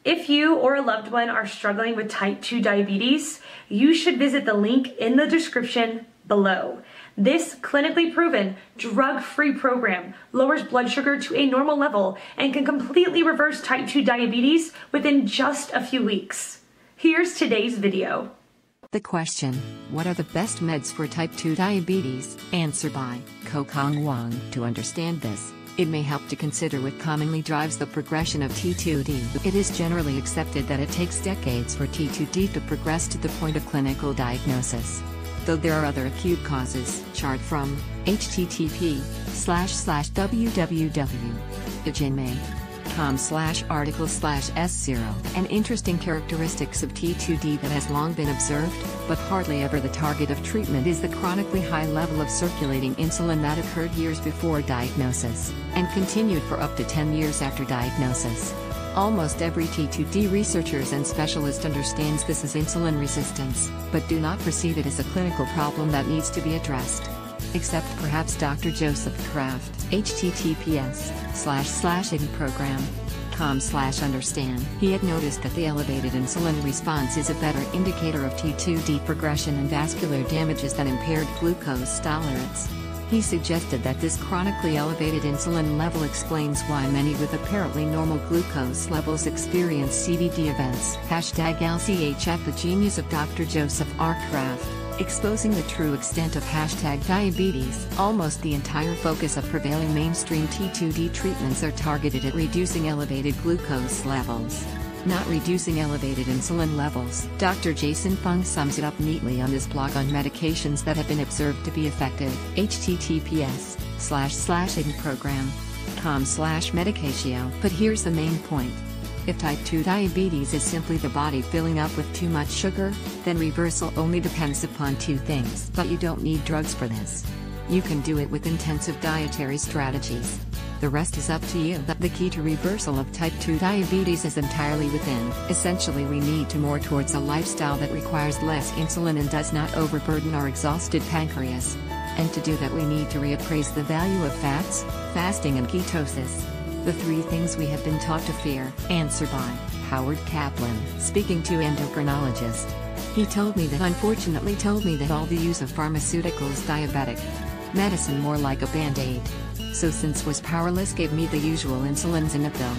If you or a loved one are struggling with type 2 diabetes, you should visit the link in the description below. This clinically proven, drug-free program lowers blood sugar to a normal level and can completely reverse type 2 diabetes within just a few weeks. Here's today's video. The question, what are the best meds for type 2 diabetes? Answer by Kokong Wong. To understand this, it may help to consider what commonly drives the progression of T2D. It is generally accepted that it takes decades for T2D to progress to the point of clinical diagnosis. Though there are other acute causes. Chart from http://www.ijinmei.com/article/S0. An interesting characteristics of T2D that has long been observed, but hardly ever the target of treatment, is the chronically high level of circulating insulin that occurred years before diagnosis, and continued for up to 10 years after diagnosis. Almost every T2D researchers and specialist understands this as insulin resistance, but do not perceive it as a clinical problem that needs to be addressed. Except perhaps Dr. Joseph Kraft. https://idprogram.com/understand. He had noticed that the elevated insulin response is a better indicator of T2D progression and vascular damages than impaired glucose tolerance. He suggested that this chronically elevated insulin level explains why many with apparently normal glucose levels experience CVD events. #LCHF. The genius of Dr. Joseph R. Kraft, exposing the true extent of #diabetes. Almost the entire focus of prevailing mainstream T2D treatments are targeted at reducing elevated glucose levels, not reducing elevated insulin levels. Dr. Jason Fung sums it up neatly on his blog on medications that have been observed to be effective. https://idprogram.com/medicatio. But here's the main point. If type 2 diabetes is simply the body filling up with too much sugar, then reversal only depends upon two things. But you don't need drugs for this. You can do it with intensive dietary strategies. The rest is up to you. The key to reversal of type 2 diabetes is entirely within. Essentially, we need to move towards a lifestyle that requires less insulin and does not overburden our exhausted pancreas. And to do that, we need to reappraise the value of fats, fasting and ketosis. The three things we have been taught to fear. Answer by Howard Kaplan. Speaking to endocrinologist, he told me that all the use of pharmaceuticals, diabetic medicine, more like a band-aid. So since was powerless, gave me the usual insulins in a pill.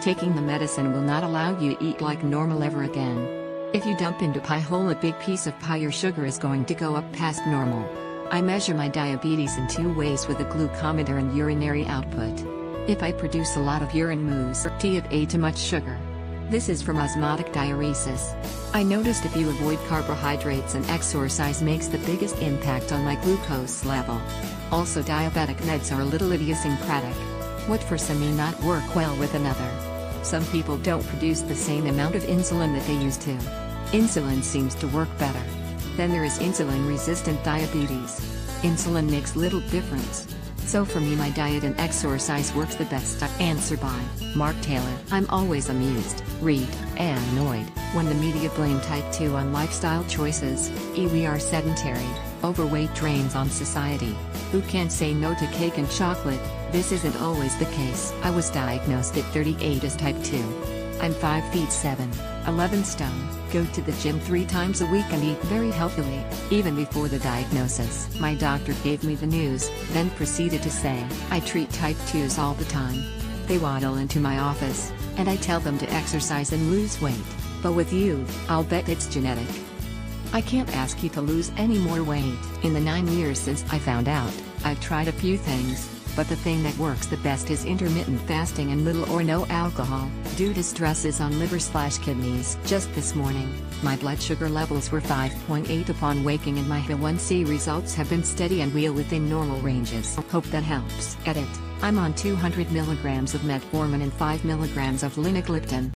Taking the medicine will not allow you to eat like normal ever again. If you dump into pie hole a big piece of pie, your sugar is going to go up past normal. I measure my diabetes in two ways, with a glucometer and urinary output. If I produce a lot of urine moves, T of A, too much sugar. This is from osmotic diuresis. I noticed if you avoid carbohydrates and exercise makes the biggest impact on my glucose level. Also, diabetic meds are a little idiosyncratic. What for some may not work well with another. Some people don't produce the same amount of insulin that they used to. Insulin seems to work better. Then there is insulin-resistant diabetes. Insulin makes little difference. So for me, my diet and exercise works the best. Answer by Mark Taylor. I'm always amused, and annoyed when the media blame type 2 on lifestyle choices. We are sedentary, overweight drains on society. Who can't say no to cake and chocolate? This isn't always the case. I was diagnosed at 38 as type 2. I'm 5 feet 7, 11 stone, go to the gym 3 times a week and eat very healthily, even before the diagnosis. My doctor gave me the news, then proceeded to say, I treat type 2s all the time. They waddle into my office, and I tell them to exercise and lose weight, but with you, I'll bet it's genetic. I can't ask you to lose any more weight. In the 9 years since I found out, I've tried a few things, but the thing that works the best is intermittent fasting and little or no alcohol, due to stresses on liver/kidneys. Just this morning, my blood sugar levels were 5.8 upon waking, and my HbA1c results have been steady and well within normal ranges. Hope that helps. Edit. I'm on 200 mg of metformin and 5 mg of linagliptin.